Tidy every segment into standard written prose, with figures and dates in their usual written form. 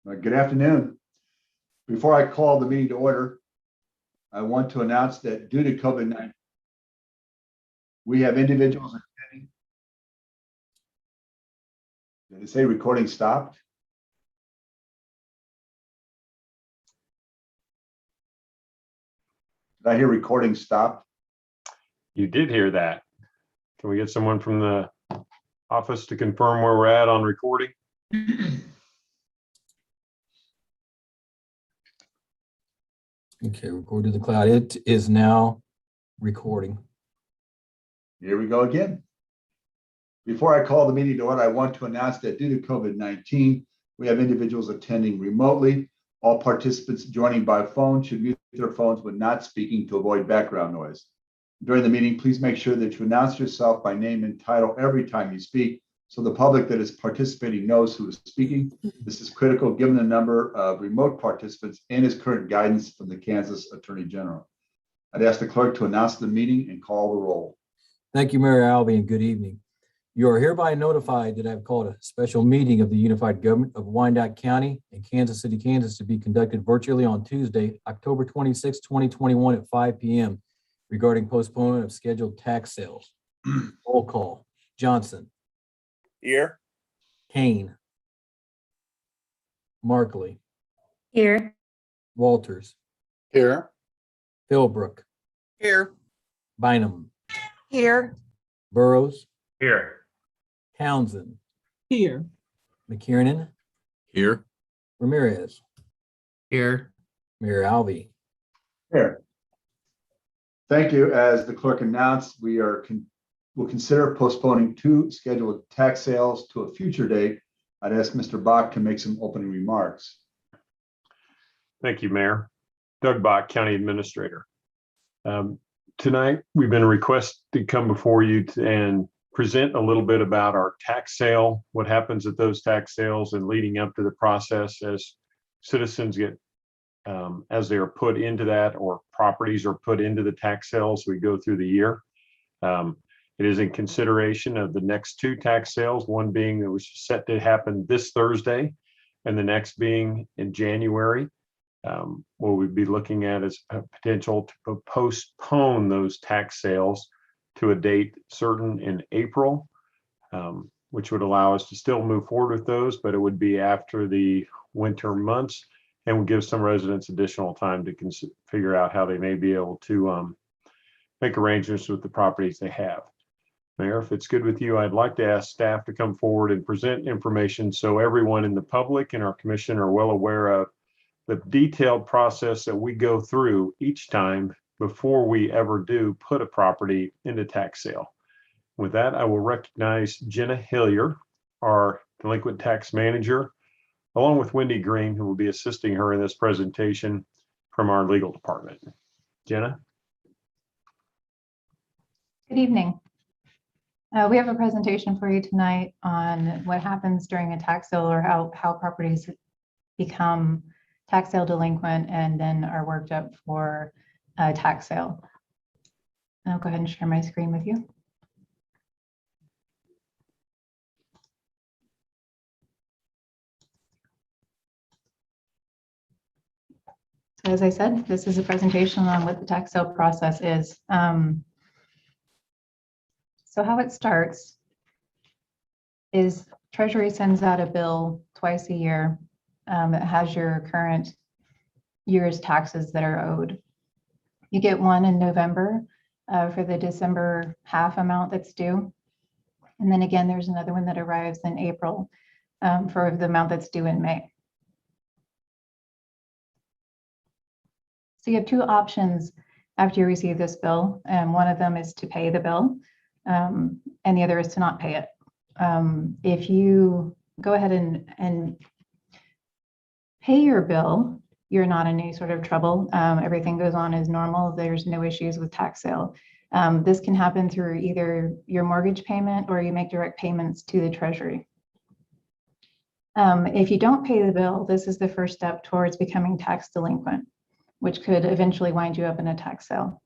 Good afternoon. Before I call the meeting to order, I want to announce that due to COVID-19, we have individuals attending. Did it say recording stopped? Did I hear recording stopped? You did hear that. Can we get someone from the office to confirm where we're at on recording? Okay, record to the cloud. It is now recording. Here we go again. Before I call the meeting to order, I want to announce that due to COVID-19, we have individuals attending remotely. All participants joining by phone should mute their phones when not speaking to avoid background noise. During the meeting, please make sure that you announce yourself by name and title every time you speak, so the public that is participating knows who is speaking. This is critical given the number of remote participants and his current guidance from the Kansas Attorney General. I'd ask the clerk to announce the meeting and call the roll. Thank you, Mayor Alvey, and good evening. You are hereby notified that I've called a special meeting of the Unified Government of Wyandotte County and Kansas City, Kansas to be conducted virtually on Tuesday, October 26, 2021 at 5 p.m. regarding postponement of scheduled tax sales. Roll call. Johnson. Here. Kane. Markley. Here. Walters. Here. Philbrook. Here. Bynum. Here. Burrows. Here. Townsend. Here. McKiernan. Here. Ramirez. Here. Mayor Alvey. Here. Thank you. As the clerk announced, will consider postponing 2 scheduled tax sales to a future date. I'd ask Mr. Bach to make some opening remarks. Thank you, Mayor. Doug Bach, County Administrator. Tonight, we've been requested to come before you and present a little bit about our tax sale, what happens at those tax sales and leading up to the process as citizens get, as they are put into that or properties are put into the tax sales, we go through the year. It is in consideration of the next 2 tax sales, one being that was set to happen this Thursday and the next being in January. What we'd be looking at is a potential to postpone those tax sales to a date certain in April, which would allow us to still move forward with those, but it would be after the winter months and would give some residents additional time to figure out how they may be able to make arrangements with the properties they have. Mayor, if it's good with you, I'd like to ask staff to come forward and present information so everyone in the public and our commission are well aware of the detailed process that we go through each time before we ever do put a property into tax sale. With that, I will recognize Jenna Hillier, our Delinquent Tax Manager, along with Wendy Green, who will be assisting her in this presentation from our legal department. Jenna? Good evening. We have a presentation for you tonight on what happens during a tax sale or how properties become tax sale delinquent and then are worked up for a tax sale. I'll go ahead and share my screen with you. So as I said, this is a presentation on what the tax sale process is. So how it starts is Treasury sends out a bill twice a year that has your current year's taxes that are owed. You get one in November for the December half amount that's due. And then again, there's another one that arrives in April for the amount that's due in May. So you have 2 options after you receive this bill. And one of them is to pay the bill and the other is to not pay it. If you go ahead and pay your bill, you're not in any sort of trouble. Everything goes on as normal. There's no issues with tax sale. This can happen through either your mortgage payment or you make direct payments to the Treasury. If you don't pay the bill, this is the first step towards becoming tax delinquent, which could eventually wind you up in a tax sale.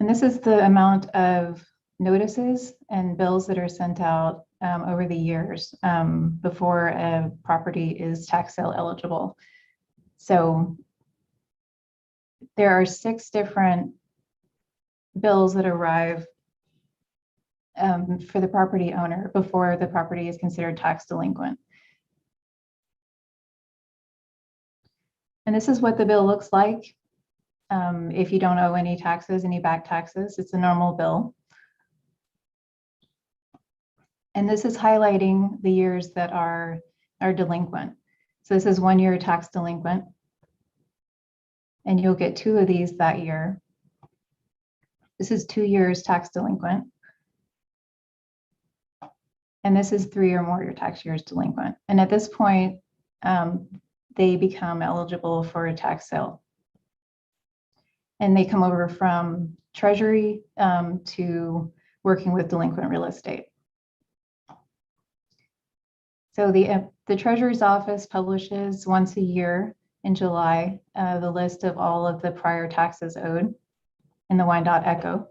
And this is the amount of notices and bills that are sent out over the years before a property is tax sale eligible. So there are 6 different bills that arrive for the property owner before the property is considered tax delinquent. And this is what the bill looks like. If you don't owe any taxes, any back taxes, it's a normal bill. And this is highlighting the years that are delinquent. So this is 1 year tax delinquent. And you'll get 2 of these that year. This is 2 years tax delinquent. And this is 3 or more your tax years delinquent. And at this point, they become eligible for a tax sale. And they come over from Treasury to working with delinquent real estate. So the Treasury's office publishes once a year in July the list of all of the prior taxes owed in the Wyandotte Echo.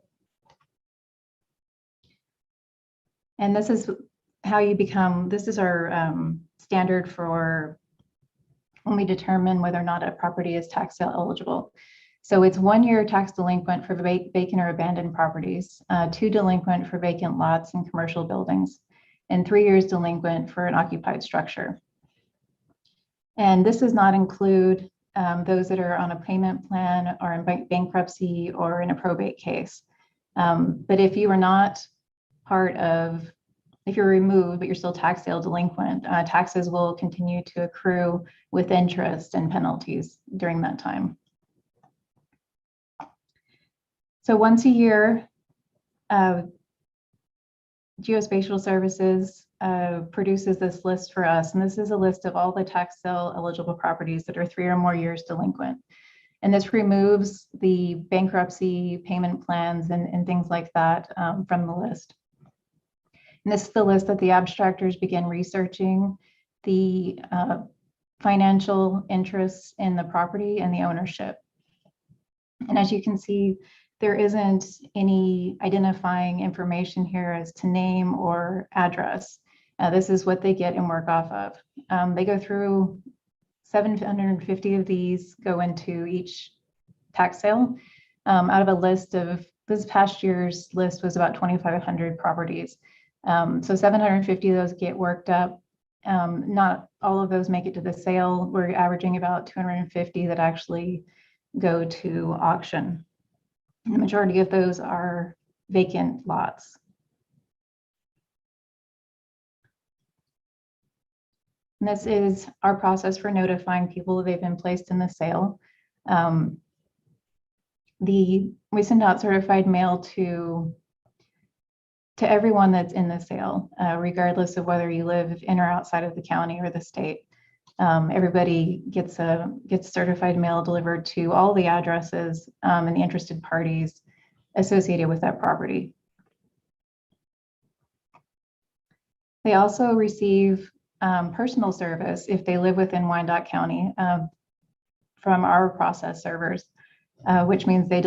And this is how you become, this is our standard for when we determine whether or not a property is tax sale eligible. So it's 1 year tax delinquent for vacant or abandoned properties, 2 delinquent for vacant lots and commercial buildings, and 3 years delinquent for an occupied structure. And this does not include those that are on a payment plan or in bankruptcy or in a probate case. But if you are not part of, if you're removed, but you're still tax sale delinquent, taxes will continue to accrue with interest and penalties during that time. So once a year, Geospatial Services produces this list for us. And this is a list of all the tax sale eligible properties that are 3 or more years delinquent. And this removes the bankruptcy payment plans and things like that from the list. And this is the list that the abstractors begin researching the financial interests in the property and the ownership. And as you can see, there isn't any identifying information here as to name or address. This is what they get and work off of. They go through 750 of these go into each tax sale out of a list of, this past year's list was about 2,500 properties. So 750 of those get worked up. Not all of those make it to the sale. We're averaging about 250 that actually go to auction. The majority of those are vacant lots. And this is our process for notifying people that they've been placed in the sale. We send out certified mail to everyone that's in the sale, regardless of whether you live in or outside of the county or the state. Everybody gets certified mail delivered to all the addresses and the interested parties associated with that property. They also receive personal service if they live within Wyandotte County from our process servers, which means they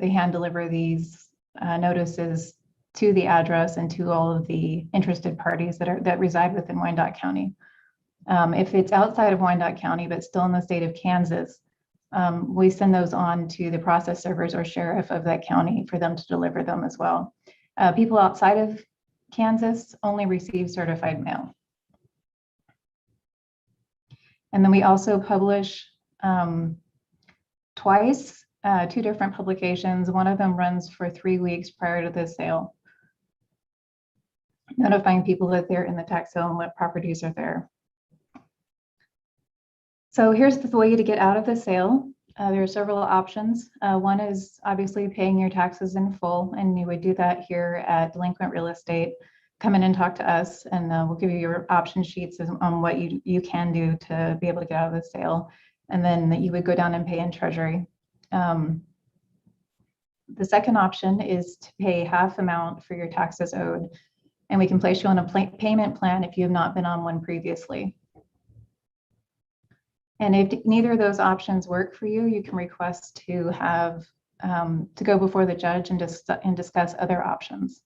hand deliver these notices to the address and to all of the interested parties that reside within Wyandotte County. If it's outside of Wyandotte County, but still in the state of Kansas, we send those on to the process servers or sheriff of that county for them to deliver them as well. People outside of Kansas only receive certified mail. And then we also publish twice, 2 different publications. One of them runs for 3 weeks prior to the sale, notifying people that they're in the tax sale and what properties are there. So here's the way to get out of the sale. There are several options. One is obviously paying your taxes in full, and you would do that here at Delinquent Real Estate. Come in and talk to us, and we'll give you your option sheets on what you can do to be able to get out of the sale. And then you would go down and pay in Treasury. The second option is to pay half amount for your taxes owed, and we can place you on a payment plan if you have not been on one previously. And if neither of those options work for you, you can request to have to go before the judge and discuss other options.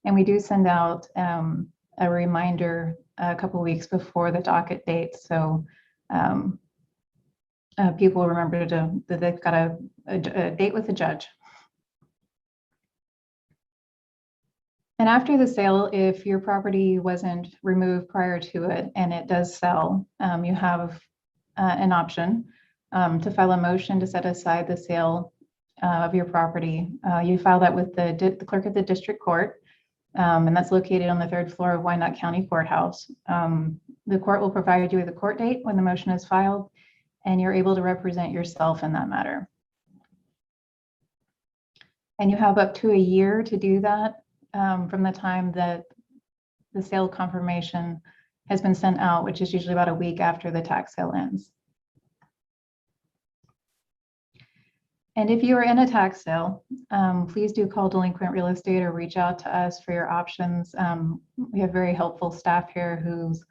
And we do send out a reminder a couple weeks before the docket date. So people remember that they've got a date with the judge. And after the sale, if your property wasn't removed prior to it and it does sell, you have an option to file a motion to set aside the sale of your property. You file that with the clerk of the district court, and that's located on the 3rd floor of Wyandotte County Courthouse. The court will provide you with a court date when the motion is filed, and you're able to represent yourself in that matter. And you have up to a year to do that from the time that the sale confirmation has been sent out, which is usually about a week after the tax sale ends. And if you are in a tax sale, please do call Delinquent Real Estate or reach out to us for your options. We have very helpful staff here who's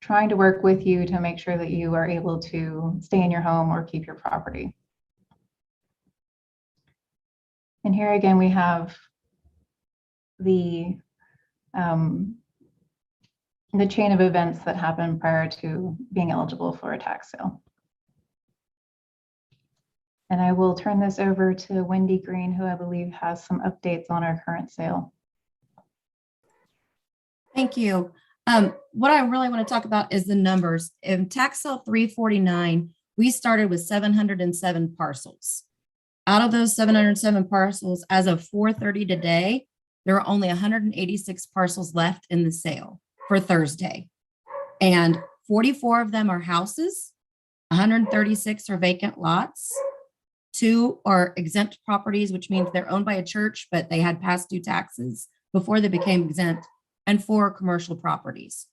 trying to work with you to make sure that you are able to stay in your home or keep your property. And here again, we have the chain of events that happened prior to being eligible for a tax sale. And I will turn this over to Wendy Green, who I believe has some updates on our current sale. Thank you. What I really want to talk about is the numbers. In tax sale 349, we started with 707 parcels. Out of those 707 parcels, as of 4:30 today, there are only 186 parcels left in the sale for Thursday. And 44 of them are houses, 136 are vacant lots, 2 are exempt properties, which means they're owned by a church, but they had past due taxes before they became exempt, and 4 commercial properties.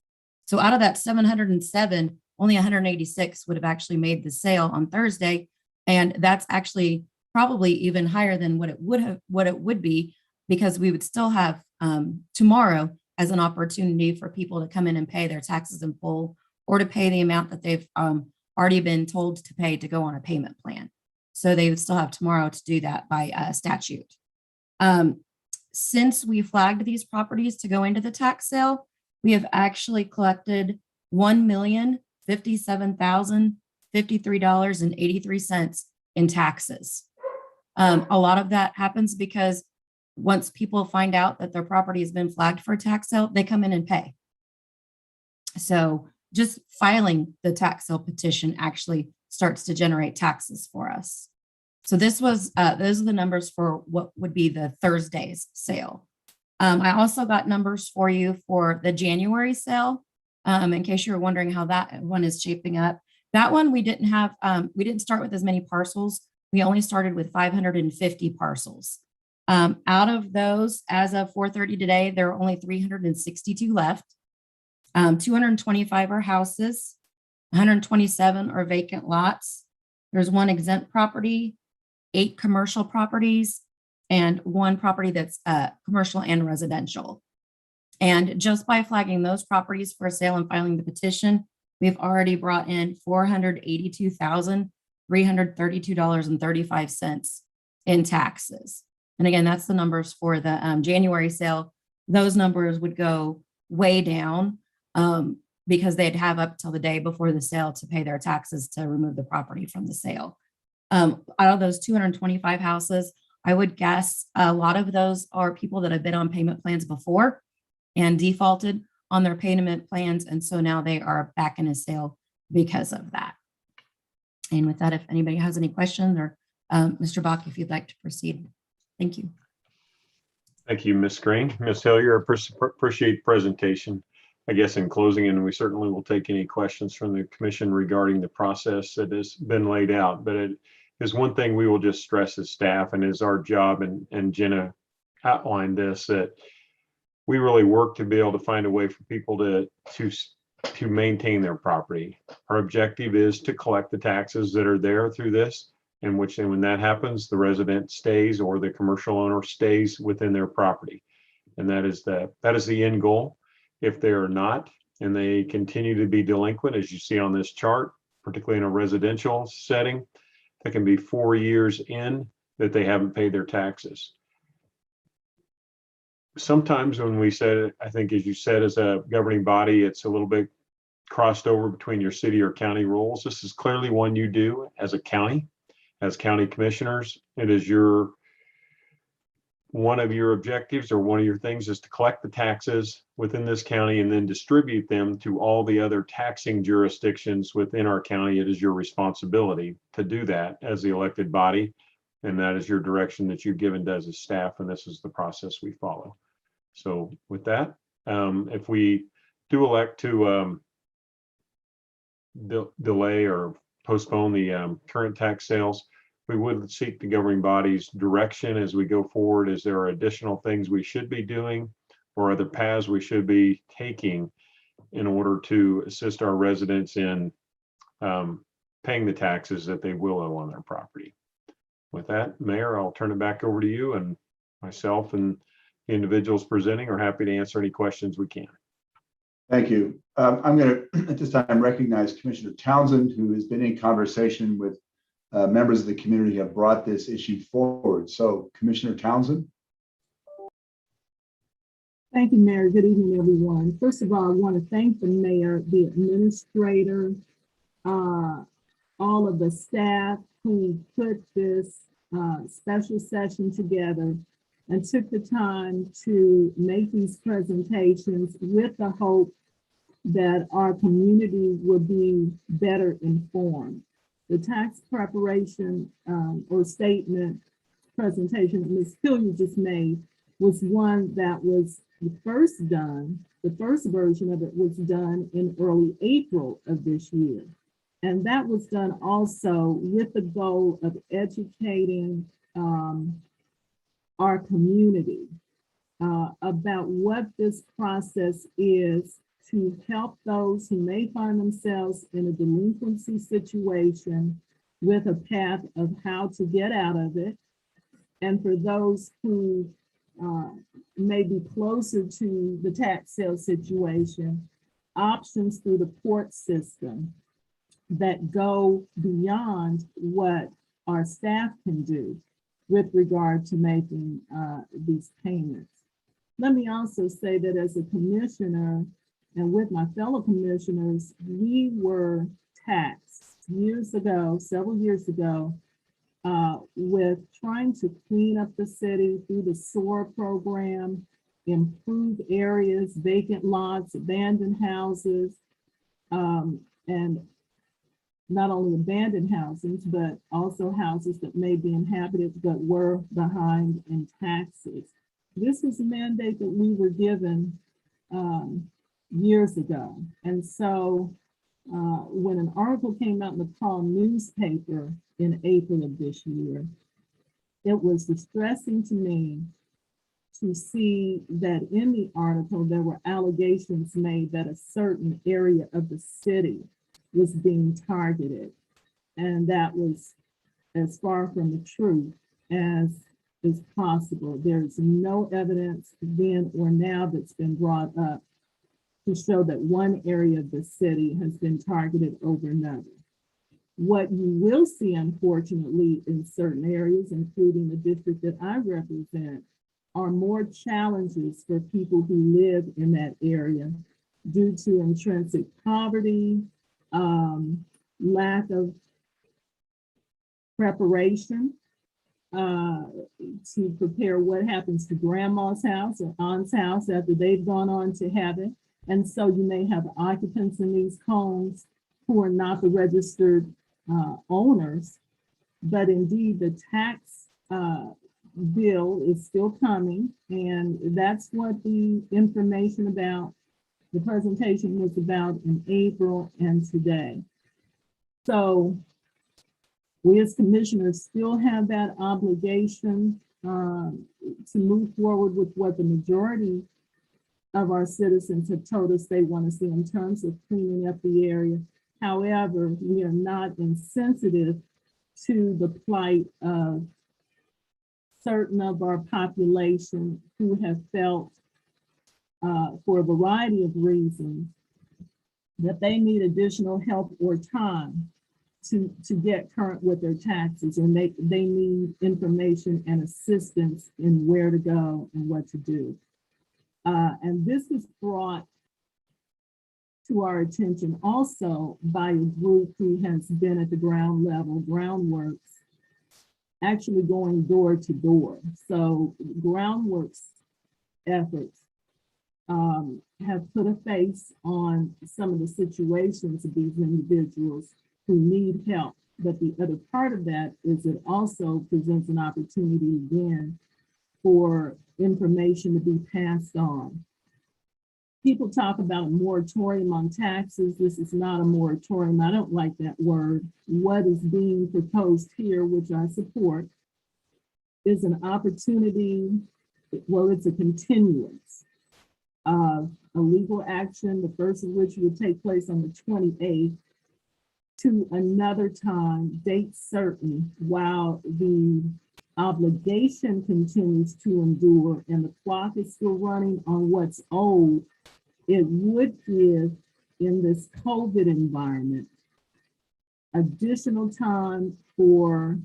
So out of that 707, only 186 would have actually made the sale on Thursday. And that's actually probably even higher than what it would be, because we would still have tomorrow as an opportunity for people to come in and pay their taxes in full, or to pay the amount that they've already been told to pay to go on a payment plan. So they would still have tomorrow to do that by statute. Since we flagged these properties to go into the tax sale, we have actually collected $1,057,053.83 in taxes. A lot of that happens because once people find out that their property has been flagged for a tax sale, they come in and pay. So just filing the tax sale petition actually starts to generate taxes for us. So those are the numbers for what would be the Thursday's sale. I also got numbers for you for the January sale, in case you're wondering how that one is shaping up. That one we didn't start with as many parcels. We only started with 550 parcels. Out of those, as of 4:30 today, there are only 362 left. 225 are houses, 127 are vacant lots. There's 1 exempt property, 8 commercial properties, and 1 property that's commercial and residential. And just by flagging those properties for sale and filing the petition, we've already brought in $482,332.35 in taxes. And again, that's the numbers for the January sale. Those numbers would go way down because they'd have up till the day before the sale to pay their taxes to remove the property from the sale. Out of those 225 houses, I would guess a lot of those are people that have been on payment plans before and defaulted on their payment plans. And so now they are back in a sale because of that. And with that, if anybody has any questions, or Mr. Bach, if you'd like to proceed. Thank you. Thank you, Ms. Green. Ms. Hillier, appreciate the presentation. I guess in closing, and we certainly will take any questions from the commission regarding the process that has been laid out. But it is one thing we will just stress as staff, and is our job, and Jenna outlined this, that we really work to be able to find a way for people to maintain their property. Our objective is to collect the taxes that are there through this, in which, and when that happens, the resident stays, or the commercial owner stays within their property. And that is the end goal. If they are not, and they continue to be delinquent, as you see on this chart, particularly in a residential setting, that can be 4 years in that they haven't paid their taxes. sometimes when we said it, I think as you said, as a governing body, it's a little bit crossed over between your city or county rules. This is clearly one you do as a county, as county commissioners. It is one of your objectives or one of your things is to collect the taxes within this county and then distribute them to all the other taxing jurisdictions within our county. It is your responsibility to do that as the elected body. And that is your direction that you've given to as a staff. And this is the process we follow. So with that, if we do elect to delay or postpone the current tax sales, we would seek the governing body's direction as we go forward. Is there additional things we should be doing or other paths we should be taking in order to assist our residents in paying the taxes that they will owe on their property? With that, Mayor, I'll turn it back over to you, and myself and the individuals presenting are happy to answer any questions we can. Thank you. I'm going to at this time recognize Commissioner Townsend, who has been in conversation with members of the community who have brought this issue forward. So Commissioner Townsend. Thank you, Mayor. Good evening, everyone. First of all, I want to thank the mayor, the administrator, all of the staff who put this special session together and took the time to make these presentations with the hope that our community will be better informed. The tax preparation or statement presentation that Ms. Hilliard just made was one that was first done. The first version of it was done in early April of this year. And that was done also with the goal of educating our community about what this process is to help those who may find themselves in a delinquency situation with a path of how to get out of it. And for those who may be closer to the tax sale situation, options through the court system that go beyond what our staff can do with regard to making these payments. Let me also say that as a commissioner and with my fellow commissioners, we were taxed years ago, several years ago, with trying to clean up the city through the SOAR program, improve areas, vacant lots, abandoned houses, and not only abandoned houses, but also houses that may be inhabited but were behind in taxes. This was a mandate that we were given years ago. And so when an article came out in the Call newspaper in April of this year, it was distressing to me to see that in the article, there were allegations made that a certain area of the city was being targeted. And that was as far from the truth as is possible. There's no evidence then or now that's been brought up to show that one area of the city has been targeted over another. What you will see, unfortunately, in certain areas, including the district that I represent, are more challenges for people who live in that area due to intrinsic poverty, lack of preparation to prepare what happens to grandma's house or aunt's house after they've gone on to heaven. And so you may have occupants in these homes who are not the registered owners, but indeed the tax bill is still coming. And that's what the information about the presentation was about in April and today. So we as commissioners still have that obligation to move forward with what the majority of our citizens have told us they want to see in terms of cleaning up the area. However, we are not insensitive to the plight of certain of our population who have felt for a variety of reasons that they need additional help or time to get current with their taxes, and they need information and assistance in where to go and what to do. And this was brought to our attention also by a group who has been at the ground level, groundworks, actually going door to door. So groundworks efforts have put a face on some of the situations of these individuals who need help. But the other part of that is it also presents an opportunity again for information to be passed on. People talk about a moratorium on taxes. This is not a moratorium. I don't like that word. What is being proposed here, which I support, is an opportunity, well, it's a continuance of a legal action, the first of which will take place on the 28th, to another time, date certain, while the obligation continues to endure and the clock is still running on what's owed. It would give, in this COVID environment, additional time for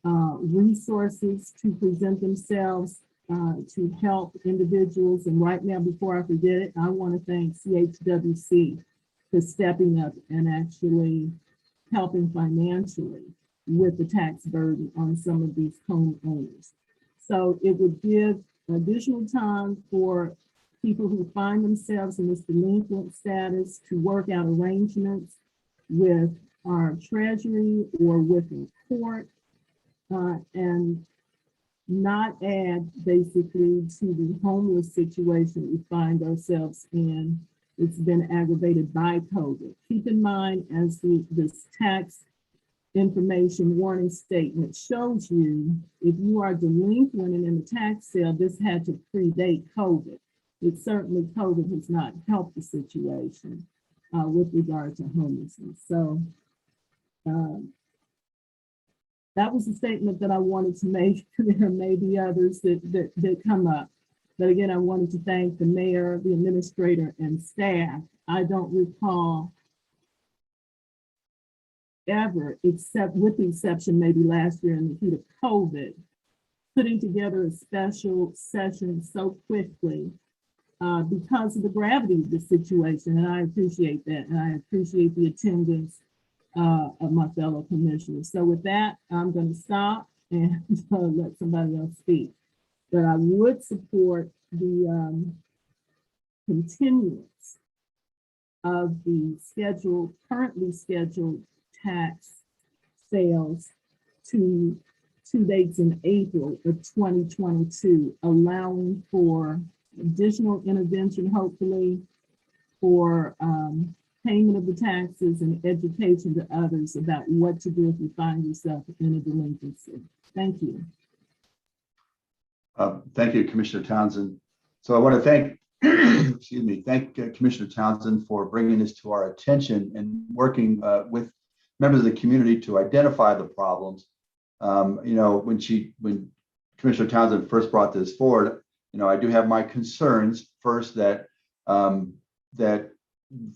resources to present themselves to help individuals. And right now, before I forget it, I want to thank CHWC for stepping up and actually helping financially with the tax burden on some of these homeowners. So it would give additional time for people who find themselves in this delinquent status to work out arrangements with our treasury or with the court, and not add basically to the homeless situation we find ourselves in. It's been aggravated by COVID. Keep in mind, as this tax information warning statement shows you, if you are delinquent and in the tax sale, this had to predate COVID. It certainly, COVID has not helped the situation with regard to homelessness. So that was a statement that I wanted to make. There may be others that come up. But again, I wanted to thank the mayor, the administrator, and staff. I don't recall ever, except with the exception maybe last year in the heat of COVID, putting together a special session so quickly because of the gravity of the situation. And I appreciate that. And I appreciate the attendance of my fellow commissioners. So with that, I'm going to stop and let somebody else speak. But I would support the continuance of the currently scheduled tax sales to 2 dates in April of 2022, allowing for additional intervention, hopefully, for payment of the taxes and education to others about what to do if you find yourself in a delinquency. Thank you. Thank you, Commissioner Townsend. So I want to thank, excuse me, thank Commissioner Townsend for bringing this to our attention and working with members of the community to identify the problems. You know, when Commissioner Townsend first brought this forward, you know, I do have my concerns. First, that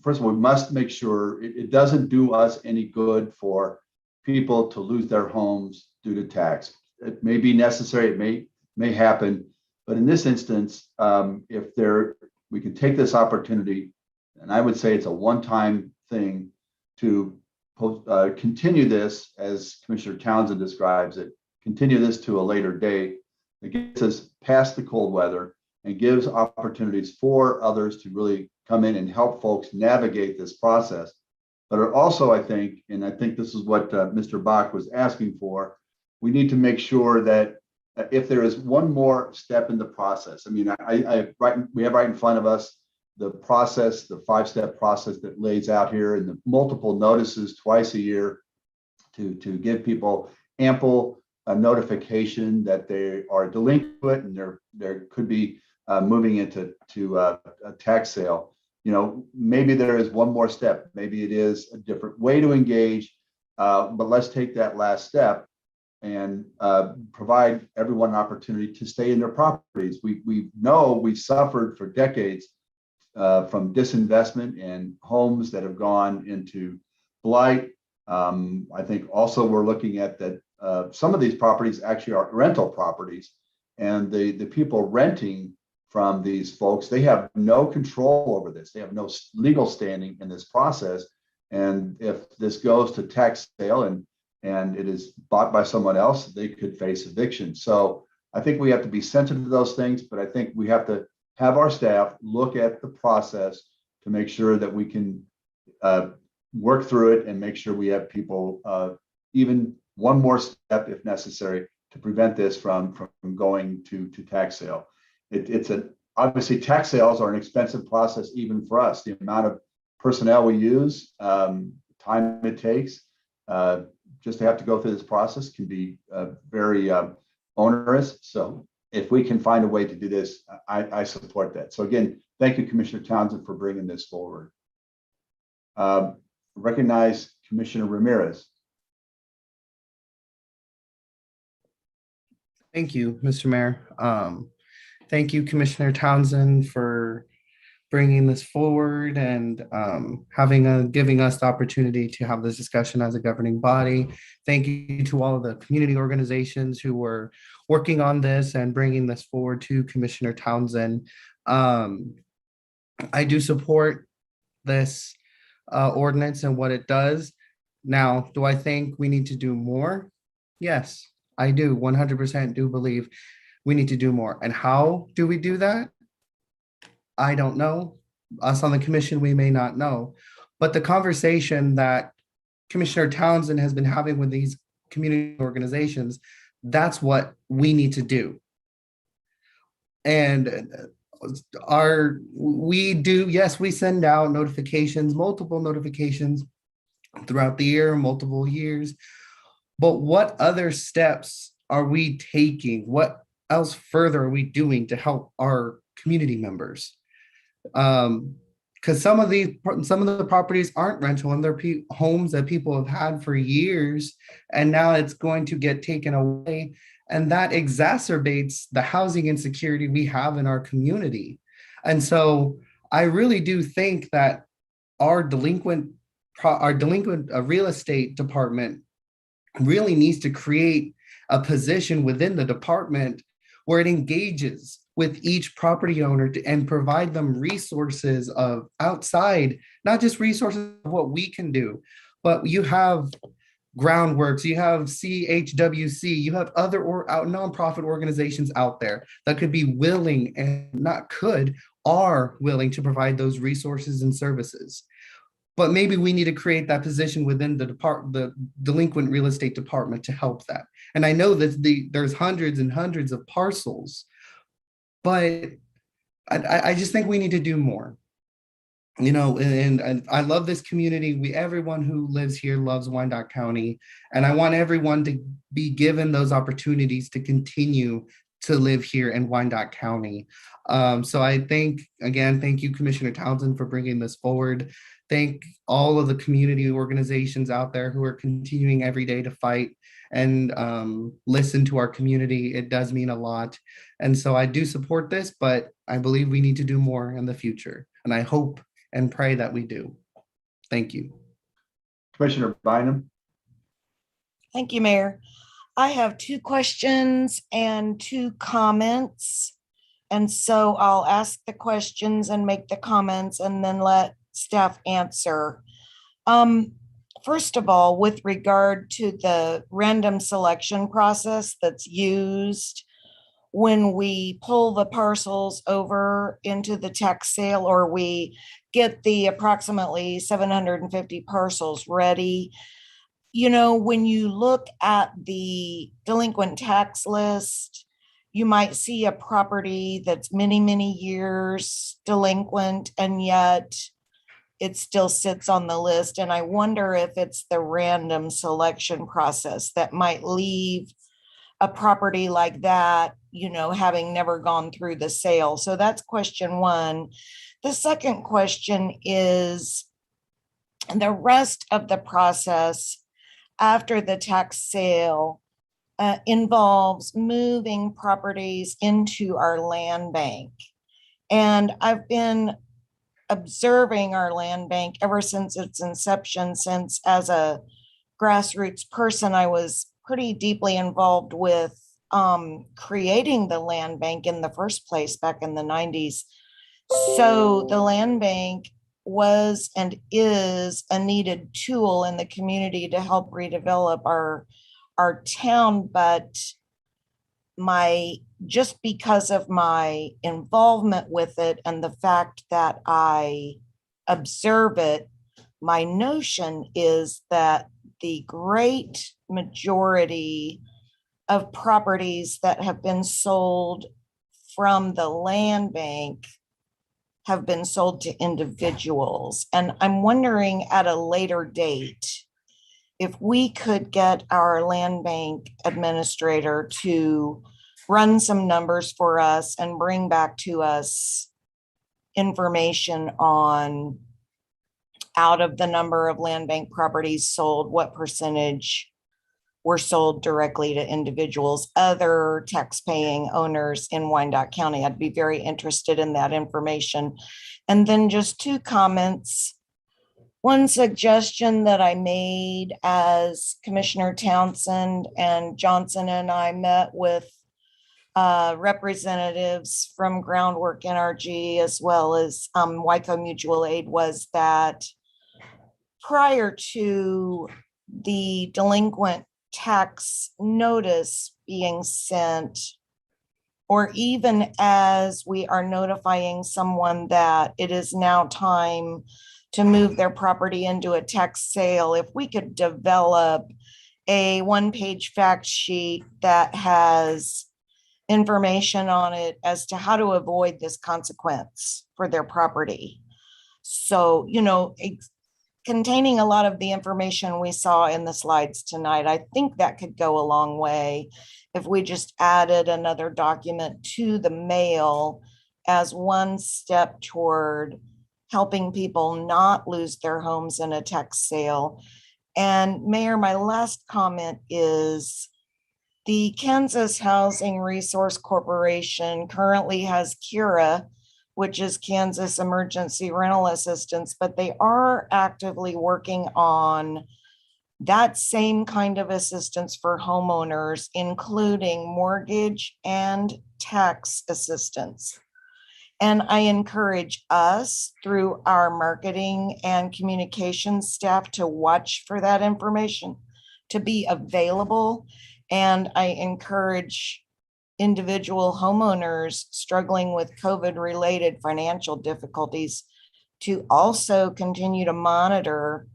first of all, we must make sure it doesn't do us any good for people to lose their homes due to tax. It may be necessary, it may happen, but in this instance, we can take this opportunity, and I would say it's a one-time thing, to continue this, as Commissioner Townsend describes it, continue this to a later date. It gets us past the cold weather and gives opportunities for others to really come in and help folks navigate this process. But it also, I think, and I think this is what Mr. Bach was asking for, we need to make sure that if there is one more step in the process, I mean, we have right in front of us the process, the 5-step process that lays out here, and the multiple notices twice a year to give people ample notification that they are delinquent and there could be moving into a tax sale. You know, maybe there is one more step. Maybe it is a different way to engage, but let's take that last step and provide everyone an opportunity to stay in their properties. We know we've suffered for decades from disinvestment and homes that have gone into blight. I think also we're looking at that some of these properties actually are rental properties, and the people renting from these folks. They have no control over this. They have no legal standing in this process. And if this goes to tax sale and it is bought by someone else, they could face eviction. So I think we have to be sensitive to those things, but I think we have to have our staff look at the process to make sure that we can work through it and make sure we have people even one more step if necessary to prevent this from going to tax sale. Obviously tax sales are an expensive process even for us. The amount of personnel we use, time it takes just to have to go through this process can be very onerous. So if we can find a way to do this, I support that. So again, thank you, Commissioner Townsend, for bringing this forward. Recognize Commissioner Ramirez. Thank you, Mr. Mayor. Thank you, Commissioner Townsend, for bringing this forward and giving us the opportunity to have this discussion as a governing body. Thank you to all of the community organizations who were working on this and bringing this forward to Commissioner Townsend. I do support this ordinance and what it does. Now, do I think we need to do more? Yes, I do 100% do believe we need to do more. And how do we do that? I don't know. Us on the commission, we may not know. But the conversation that Commissioner Townsend has been having with these community organizations, that's what we need to do. And we send out notifications, multiple notifications throughout the year, multiple years. But what other steps are we taking? What else further are we doing to help our community members? Because some of the properties aren't rental and they're homes that people have had for years, and now it's going to get taken away, and that exacerbates the housing insecurity we have in our community. And so I really do think that our delinquent real estate department really needs to create a position within the department where it engages with each property owner and provide them resources of outside, not just resources of what we can do, but you have Groundworks, you have CHWC, you have other nonprofit organizations out there that could be willing are willing to provide those resources and services. But maybe we need to create that position within the delinquent real estate department to help that. And I know that there's hundreds and hundreds of parcels, but I just think we need to do more. And I love this community. Everyone who lives here loves Wyandotte County, and I want everyone to be given those opportunities to continue to live here in Wyandotte County. So I thank you, Commissioner Townsend, for bringing this forward. Thank all of the community organizations out there who are continuing every day to fight and listen to our community. It does mean a lot. And so I do support this, but I believe we need to do more in the future. And I hope and pray that we do. Thank you. Commissioner Bynum. Thank you, Mayor. I have 2 questions and 2 comments. And so I'll ask the questions and make the comments and then let staff answer. First of all, with regard to the random selection process that's used when we pull the parcels over into the tax sale, or we get the approximately 750 parcels ready, when you look at the delinquent tax list, you might see a property that's many, many years delinquent, and yet it still sits on the list. And I wonder if it's the random selection process that might leave a property like that, having never gone through the sale. So that's question 1. The second question is the rest of the process after the tax sale involves moving properties into our land bank. And I've been observing our land bank ever since its inception, since as a grassroots person, I was pretty deeply involved with creating the land bank in the first place back in the 90s. So the land bank was and is a needed tool in the community to help redevelop our town, but just because of my involvement with it and the fact that I observe it, my notion is that the great majority of properties that have been sold from the land bank have been sold to individuals. And I'm wondering at a later date, if we could get our land bank administrator to run some numbers for us and bring back to us information on, out of the number of land bank properties sold, what percentage were sold directly to individuals, other tax-paying owners in Wyandotte County. I'd be very interested in that information. And then just 2 comments. One suggestion that I made as Commissioner Townsend and Johnson and I met with representatives from Groundwork NRG as well as WICO Mutual Aid was that prior to the delinquent tax notice being sent, or even as we are notifying someone that it is now time to move their property into a tax sale, if we could develop a 1-page fact sheet that has information on it as to how to avoid this consequence for their property. So, containing a lot of the information we saw in the slides tonight, I think that could go a long way if we just added another document to the mail as one step toward helping people not lose their homes in a tax sale. And Mayor, my last comment is the Kansas Housing Resource Corporation currently has KERA, which is Kansas Emergency Rental Assistance, but they are actively working on that same kind of assistance for homeowners, including mortgage and tax assistance. And I encourage us through our marketing and communications staff to watch for that information to be available. And I encourage individual homeowners struggling with COVID-related financial difficulties to also continue to monitor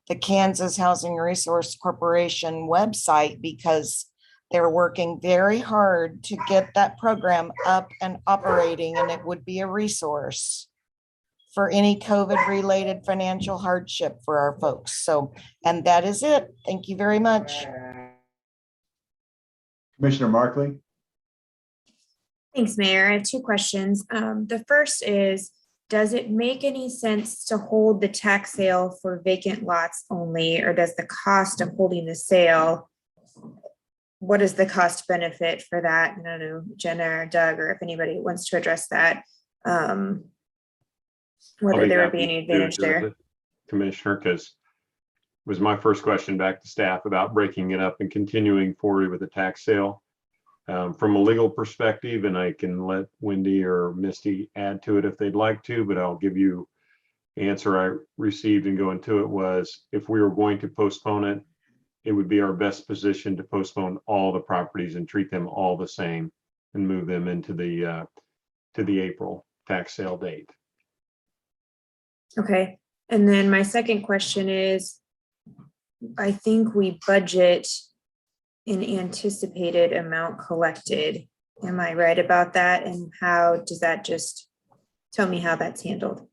the Kansas Housing Resource Corporation website, because they're working very hard to get that program up and operating, and it would be a resource for any COVID-related financial hardship for our folks. So, and that is it. Thank you very much. Commissioner Markley? Thanks, Mayor. I have 2 questions. The first is, does it make any sense to hold the tax sale for vacant lots only, or does the cost of holding the sale, what is the cost benefit for that? I don't know, Jenna or Doug, or if anybody wants to address that, whether there would be any advantage there. Commissioner, because it was my first question back to staff about breaking it up and continuing forward with the tax sale. From a legal perspective, and I can let Wendy or Misty add to it if they'd like to, but I'll give you the answer I received and go into it was, if we were going to postpone it, it would be our best position to postpone all the properties and treat them all the same and move them into the to the April tax sale date. Okay. And then my second question is, I think we budget an anticipated amount collected. Am I right about that? And how does that, just tell me how that's handled?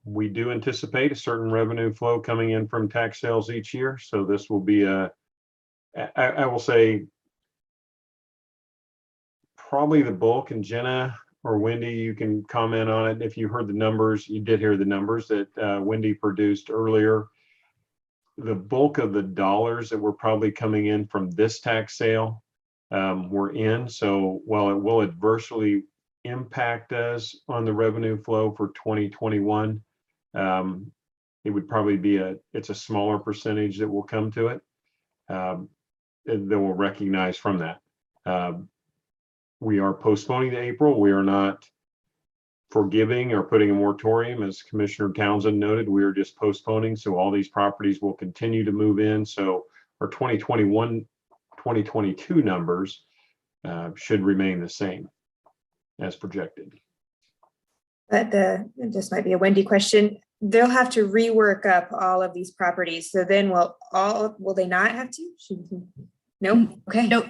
We do anticipate a certain revenue flow coming in from tax sales each year. So this will be I will say, probably the bulk, and Jenna or Wendy, you can comment on it. If you heard the numbers, you did hear the numbers that Wendy produced earlier. The bulk of the dollars that were probably coming in from this tax sale were in. So while it will adversely impact us on the revenue flow for 2021, it would probably be it's a smaller percentage that will come to it. will recognize from that. We are postponing to April. We are not forgiving or putting a moratorium, as Commissioner Townsend noted. We are just postponing. So all these properties will continue to move in. So our 2021, 2022 numbers should remain the same as projected. But this might be a Wendy question. They'll have to rework up all of these properties. So then will they not have to? Nope. Okay. Nope.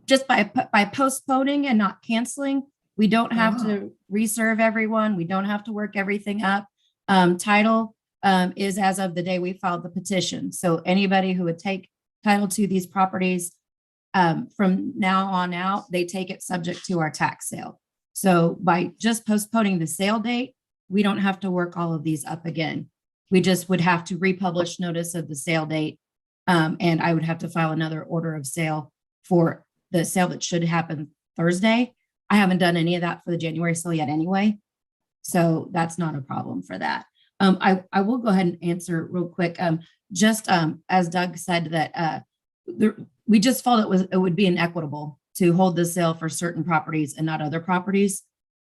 Just by postponing and not canceling, we don't have to reserve everyone. We don't have to work everything up. Title is as of the day we filed the petition. So anybody who would take title to these properties from now on out, they take it subject to our tax sale. So by just postponing the sale date, we don't have to work all of these up again. We just would have to republish notice of the sale date. And I would have to file another order of sale for the sale that should happen Thursday. I haven't done any of that for the January sale yet anyway. So that's not a problem for that. I will go ahead and answer real quick. As Doug said that we just felt it would be inequitable to hold the sale for certain properties and not other properties.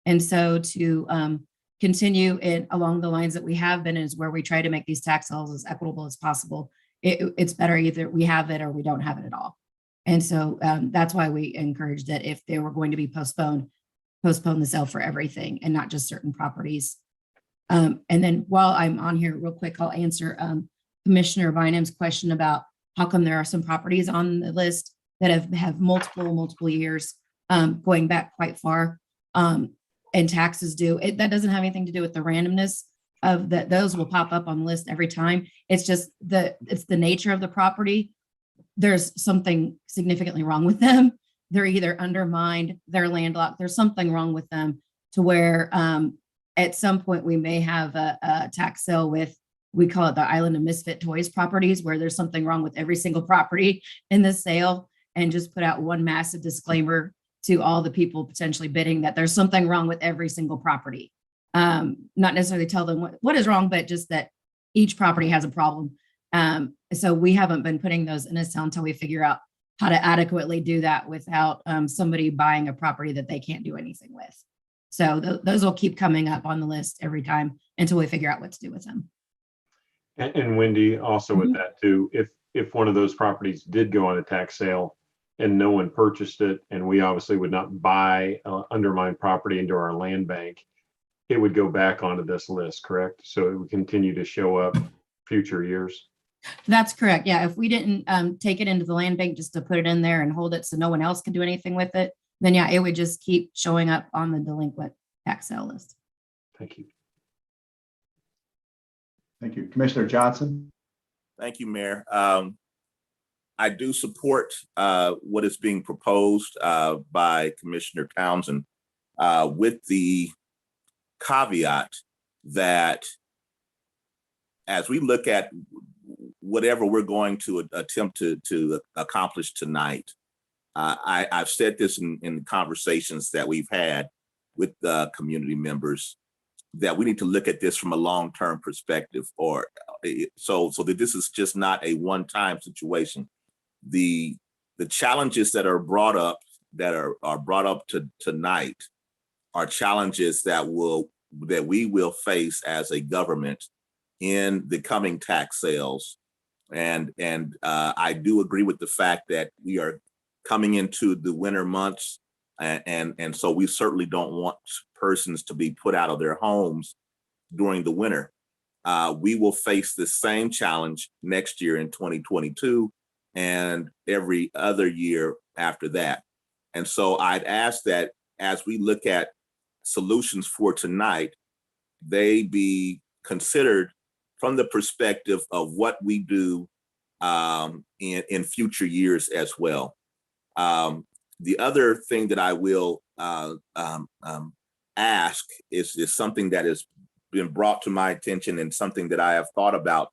And so to continue it along the lines that we have been is where we try to make these tax sales as equitable as possible. It's better either we have it or we don't have it at all. And so that's why we encouraged that if they were going to be postponed, postpone the sale for everything and not just certain properties. And then while I'm on here real quick, I'll answer Commissioner Bynum's question about how come there are some properties on the list that have multiple years going back quite far and taxes due. That doesn't have anything to do with the randomness of that. Those will pop up on the list every time. It's just it's the nature of the property. There's something significantly wrong with them. They're either undermined, they're landlocked. There's something wrong with them to where at some point we may have a tax sale with, we call it the Island of Misfit Toys properties, where there's something wrong with every single property in the sale, and just put out one massive disclaimer to all the people potentially bidding that there's something wrong with every single property. Not necessarily tell them what is wrong, but just that each property has a problem. So we haven't been putting those in a sale until we figure out how to adequately do that without somebody buying a property that they can't do anything with. So those will keep coming up on the list every time until we figure out what to do with them. And Wendy, also with that too, if one of those properties did go on a tax sale and no one purchased it, and we obviously would not buy undermined property into our land bank, it would go back onto this list, correct? So it would continue to show up future years. That's correct. Yeah. If we didn't take it into the land bank just to put it in there and hold it so no one else can do anything with it, then yeah, it would just keep showing up on the delinquent tax sale list. Thank you. Thank you. Commissioner Johnson? Thank you, Mayor. I do support what is being proposed by Commissioner Townsend with the caveat that as we look at whatever we're going to attempt to accomplish tonight, I've said this in conversations that we've had with community members, that we need to look at this from a long-term perspective, or so that this is just not a one-time situation. The challenges that are brought up tonight are challenges that we will face as a government in the coming tax sales. And I do agree with the fact that we are coming into the winter months, and so we certainly don't want persons to be put out of their homes during the winter. We will face the same challenge next year in 2022 and every other year after that. And so I'd ask that as we look at solutions for tonight, they be considered from the perspective of what we do in future years as well. The other thing that I will ask is something that has been brought to my attention and something that I have thought about,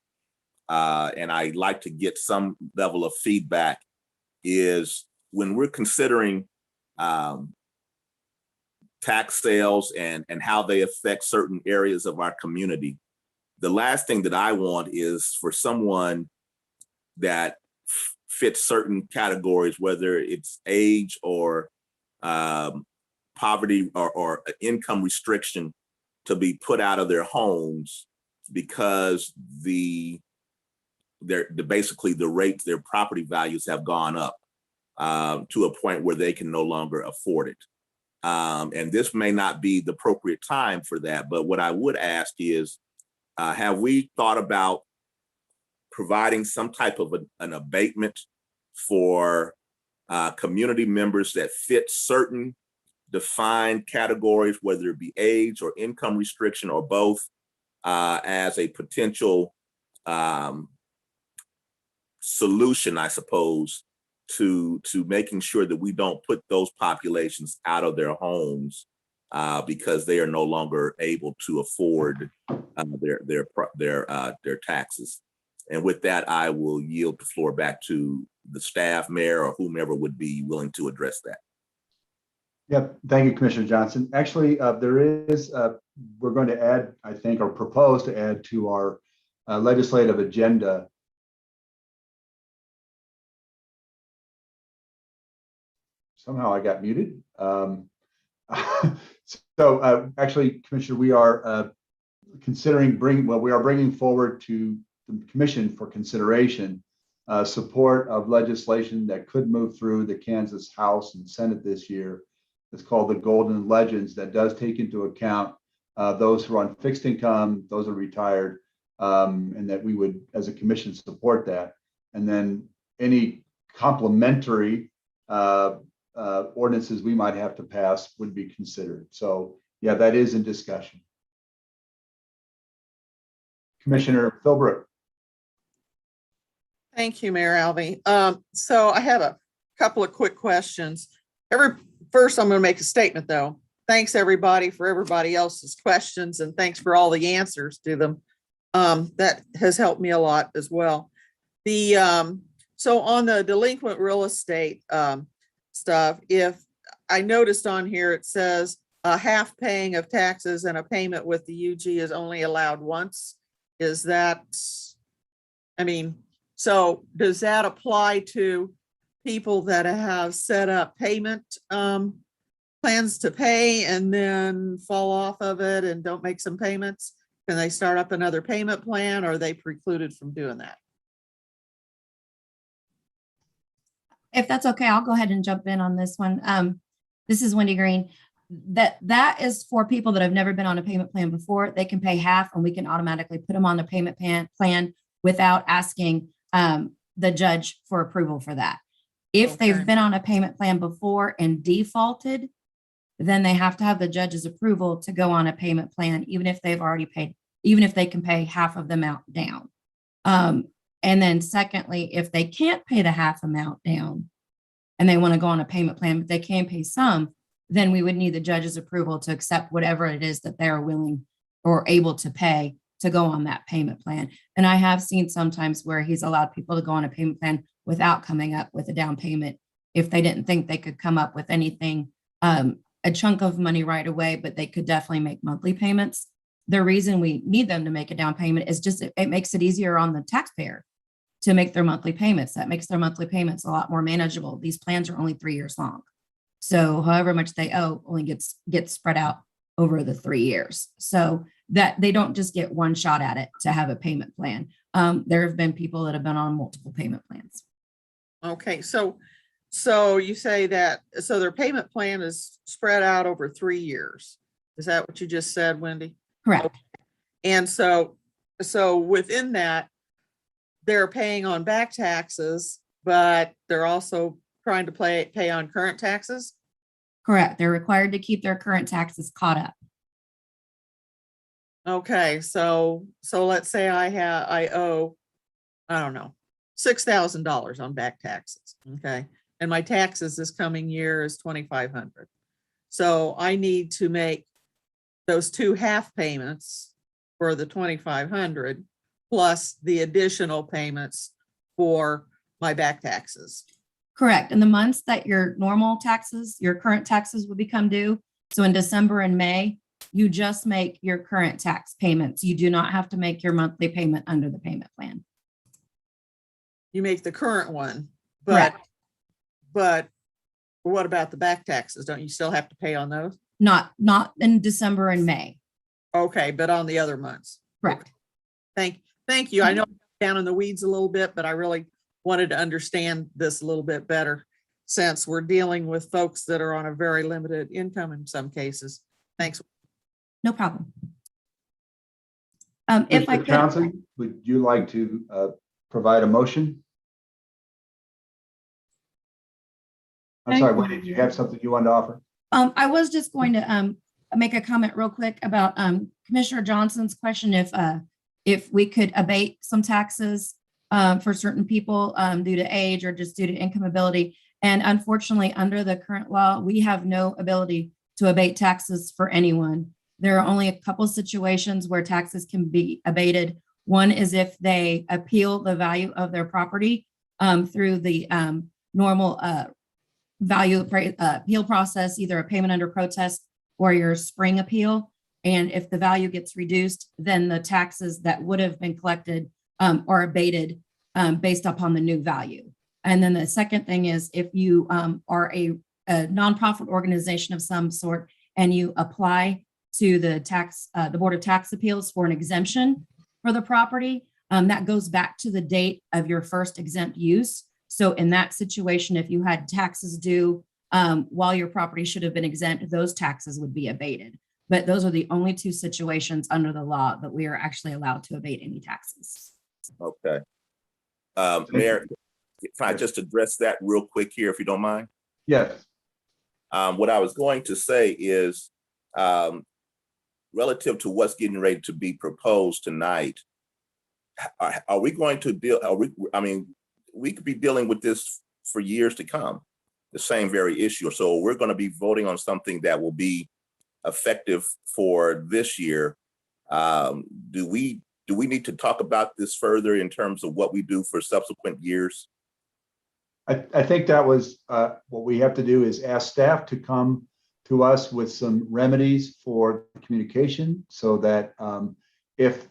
and I like to get some level of feedback, is when we're considering tax sales and how they affect certain areas of our community. The last thing that I want is for someone that fit certain categories, whether it's age or poverty or income restriction, to be put out of their homes because basically the rates, their property values have gone up to a point where they can no longer afford it. And this may not be the appropriate time for that, but what I would ask is, have we thought about providing some type of an abatement for community members that fit certain defined categories, whether it be age or income restriction or both, as a potential solution, I suppose, to making sure that we don't put those populations out of their homes because they are no longer able to afford their taxes. And with that, I will yield the floor back to the staff, mayor, or whomever would be willing to address that. Yep. Thank you, Commissioner Johnson. Actually, there is, we're going to add, I think, or propose to add to our legislative agenda. Somehow I got muted. Actually, Commissioner, we are considering we are bringing forward to the Commission for consideration support of legislation that could move through the Kansas House and Senate this year. It's called the Golden Legends, that does take into account those who are on fixed income, those who are retired, and that we would, as a commission, support that. And then any complementary ordinances we might have to pass would be considered. So yeah, that is in discussion. Commissioner Philbrook. Thank you, Mayor Alvey. So I have a couple of quick questions. First, I'm going to make a statement, though. Thanks, everybody, for everybody else's questions, and thanks for all the answers to them. That has helped me a lot as well. So on the delinquent real estate stuff, if I noticed on here, it says a half paying of taxes and a payment with the UG is only allowed once. Is that, so does that apply to people that have set up payment plans to pay and then fall off of it and don't make some payments? Can they start up another payment plan, or are they precluded from doing that? If that's okay, I'll go ahead and jump in on this one. This is Wendy Green. That is for people that have never been on a payment plan before. They can pay half and we can automatically put them on the payment plan without asking the judge for approval for that. If they've been on a payment plan before and defaulted, then they have to have the judge's approval to go on a payment plan, even if they've already paid, even if they can pay half of the amount down. And then secondly, if they can't pay the half amount down and they want to go on a payment plan, but they can pay some, then we would need the judge's approval to accept whatever it is that they're willing or able to pay to go on that payment plan. And I have seen sometimes where he's allowed people to go on a payment plan without coming up with a down payment if they didn't think they could come up with anything, a chunk of money right away, but they could definitely make monthly payments. The reason we need them to make a down payment is just it makes it easier on the taxpayer to make their monthly payments. That makes their monthly payments a lot more manageable. These plans are only 3 years long. So however much they owe only gets spread out over the 3 years. So that they don't just get one shot at it to have a payment plan. There have been people that have been on multiple payment plans. Okay, so you say that, so their payment plan is spread out over 3 years. Is that what you just said, Wendy? Correct. Okay. And so within that, they're paying on back taxes, but they're also trying to pay on current taxes? Correct. They're required to keep their current taxes caught up. Okay, so let's say I owe, I don't know, $6,000 on back taxes. Okay, and my taxes this coming year is $2,500. So I need to make those 2 half payments for the $2,500 plus the additional payments for my back taxes. Correct. In the months that your normal taxes, your current taxes will become due. So in December and May, you just make your current tax payments. You do not have to make your monthly payment under the payment plan. You make the current one. But, Correct. but what about the back taxes? Don't you still have to pay on those? Not in December and May. Okay, but on the other months. Correct. Thank you. I know I'm down in the weeds a little bit, but I really wanted to understand this a little bit better since we're dealing with folks that are on a very limited income in some cases. Thanks. No problem. If I Mr. could, Townsend, would you like to provide a motion? I'm Thank sorry, you. Wendy, do you have something you wanted to offer? I was just going to make a comment real quick about Commissioner Johnson's question if we could abate some taxes for certain people due to age or just due to income ability. And unfortunately, under the current law, we have no ability to abate taxes for anyone. There are only a couple situations where taxes can be abated. One is if they appeal the value of their property through the normal value appeal process, either a payment under protest or your spring appeal. And if the value gets reduced, then the taxes that would have been collected are abated based upon the new value. And then the second thing is if you are a nonprofit organization of some sort and you apply to the Board of Tax Appeals for an exemption for the property, that goes back to the date of your first exempt use. So in that situation, if you had taxes due while your property should have been exempt, those taxes would be abated. But those are the only two situations under the law that we are actually allowed to abate any taxes. Okay. Mayor, can I just address that real quick here, if you don't mind? Yes. What I was going to say is relative to what's getting ready to be proposed tonight, are we going to deal, we could be dealing with this for years to come, the same very issue. So we're going to be voting on something that will be effective for this year. Do we need to talk about this further in terms of what we do for subsequent years? I think that was what we have to do is ask staff to come to us with some remedies for communication so that if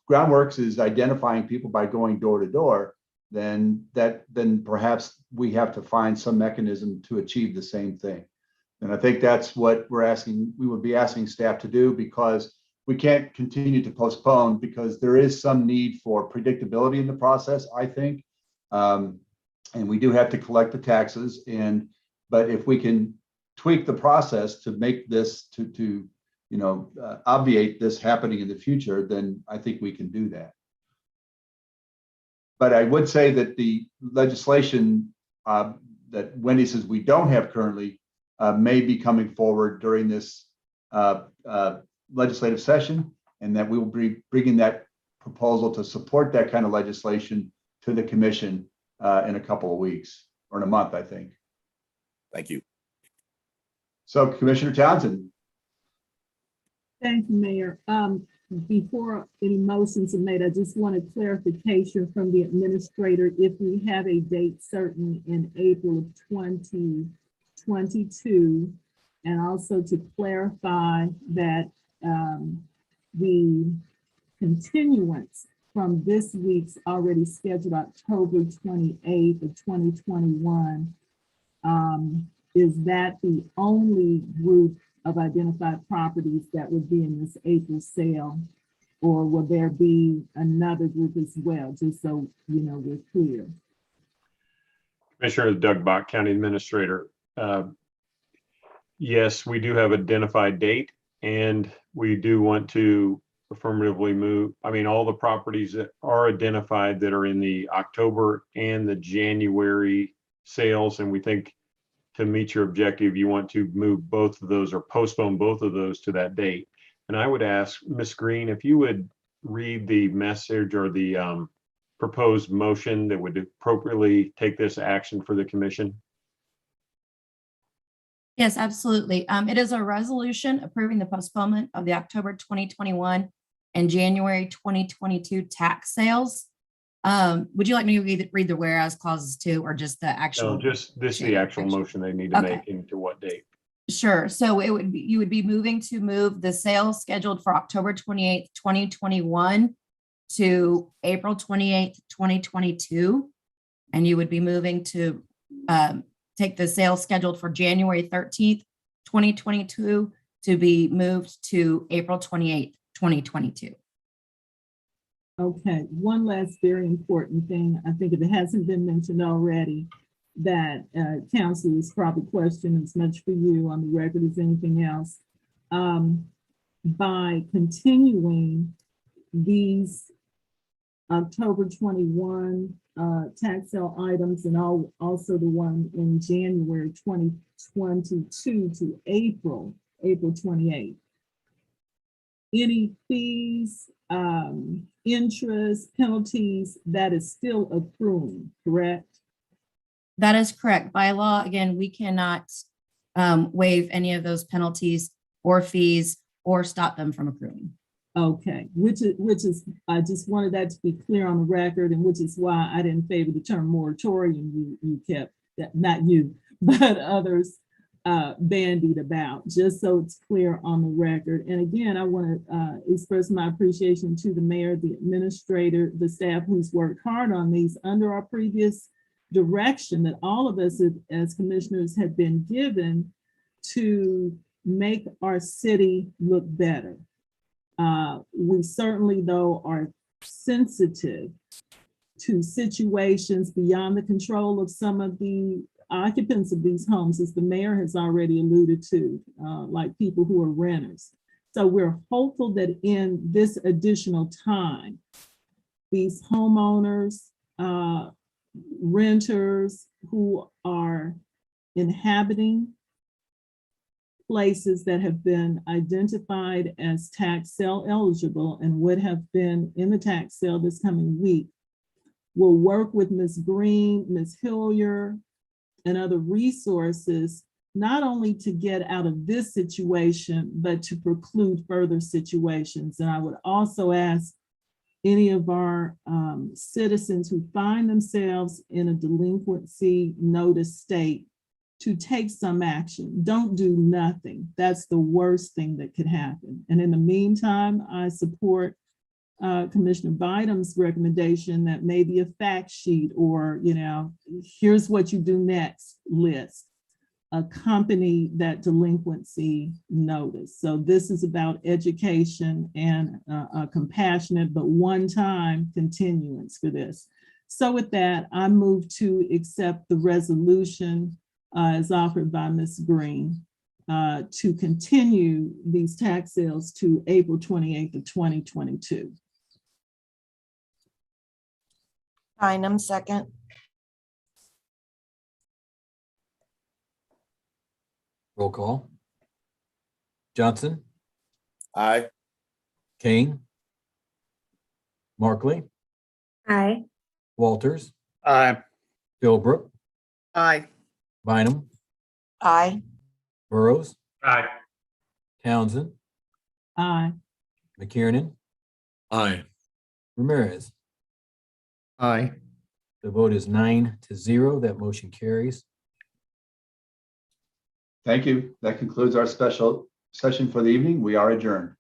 Groundworks is identifying people by going door to door, then perhaps we have to find some mechanism to achieve the same thing. And I think that's what we would be asking staff to do, because we can't continue to postpone, because there is some need for predictability in the process, I think. And we do have to collect the taxes, but if we can tweak the process to make this to obviate this happening in the future, then I think we can do that. But I would say that the legislation that Wendy says we don't have currently may be coming forward during this legislative session, and that we will be bringing that proposal to support that kind of legislation to the commission in a couple of weeks or in a month, I think. Thank you. So Commissioner Townsend. Thank you, Mayor. Before any motions are made, I just wanted clarification from the administrator if we have a date certain in April of 2022, and also to clarify that the continuance from this week's already scheduled October 28th of 2021, is that the only group of identified properties that would be in this April sale, or will there be another group as well, just so we're clear? Commissioner Doug Bach, County Administrator. Yes, we do have identified date, and we do want to affirmatively move. All the properties that are identified that are in the October and the January sales, and we think to meet your objective, you want to move both of those or postpone both of those to that date. And I would ask Ms. Green if you would read the message or the proposed motion that would appropriately take this action for the commission. Yes, absolutely. It is a resolution approving the postponement of the October 2021 and January 2022 tax sales. Would you like me to read the whereas clauses too, or just the actual? No, just this is the actual motion they need to make into what date? Sure. So you would be moving to move the sale scheduled for October 28th, 2021 to April 28th, 2022. and you would be moving to take the sale scheduled for January 13th, 2022 to be moved to April 28th, 2022. Okay, one last very important thing, I think if it hasn't been mentioned already, that council is probably questioning as much for you on the record as anything else. By continuing these October 21 tax sale items and also the one in January 2022 to April 28th. Any fees, interest, penalties, that is still accruing, correct? That is correct. By law, again, we cannot waive any of those penalties or fees or stop them from accruing. Okay, which is, I just wanted that to be clear on the record, and which is why I didn't favor the term moratorium you kept, not you, but others bandied about, just so it's clear on the record. And again, I want to express my appreciation to the mayor, the administrator, the staff who's worked hard on these under our previous direction that all of us as commissioners have been given to make our city look better. We certainly, though, are sensitive to situations beyond the control of some of the occupants of these homes, as the mayor has already alluded to, like people who are renters. So we're hopeful that in this additional time, these homeowners, renters who are inhabiting places that have been identified as tax sale eligible and would have been in the tax sale this coming week will work with Ms. Green, Ms. Hillier, and other resources, not only to get out of this situation, but to preclude further situations. And I would also ask any of our citizens who find themselves in a delinquency notice state to take some action. Don't do nothing. That's the worst thing that could happen. And in the meantime, I support Commissioner Bynum's recommendation that maybe a fact sheet or, here's what you do next list accompany that delinquency notice. So this is about education and a compassionate but one-time continuance for this. So with that, I move to accept the resolution as offered by Ms. Green to continue these tax sales to April 28th of 2022. Bynum, second. Roll call. Johnson, Aye. Kane, Markley, Aye. Walters, Aye. Philbrook, Aye. Bynum, Aye. Burrows, Aye. Townsend, Aye. McKiernan, Aye. Ramirez. Aye. The vote is 9-0. That motion carries. Thank you. That concludes our special session for the evening. We are adjourned.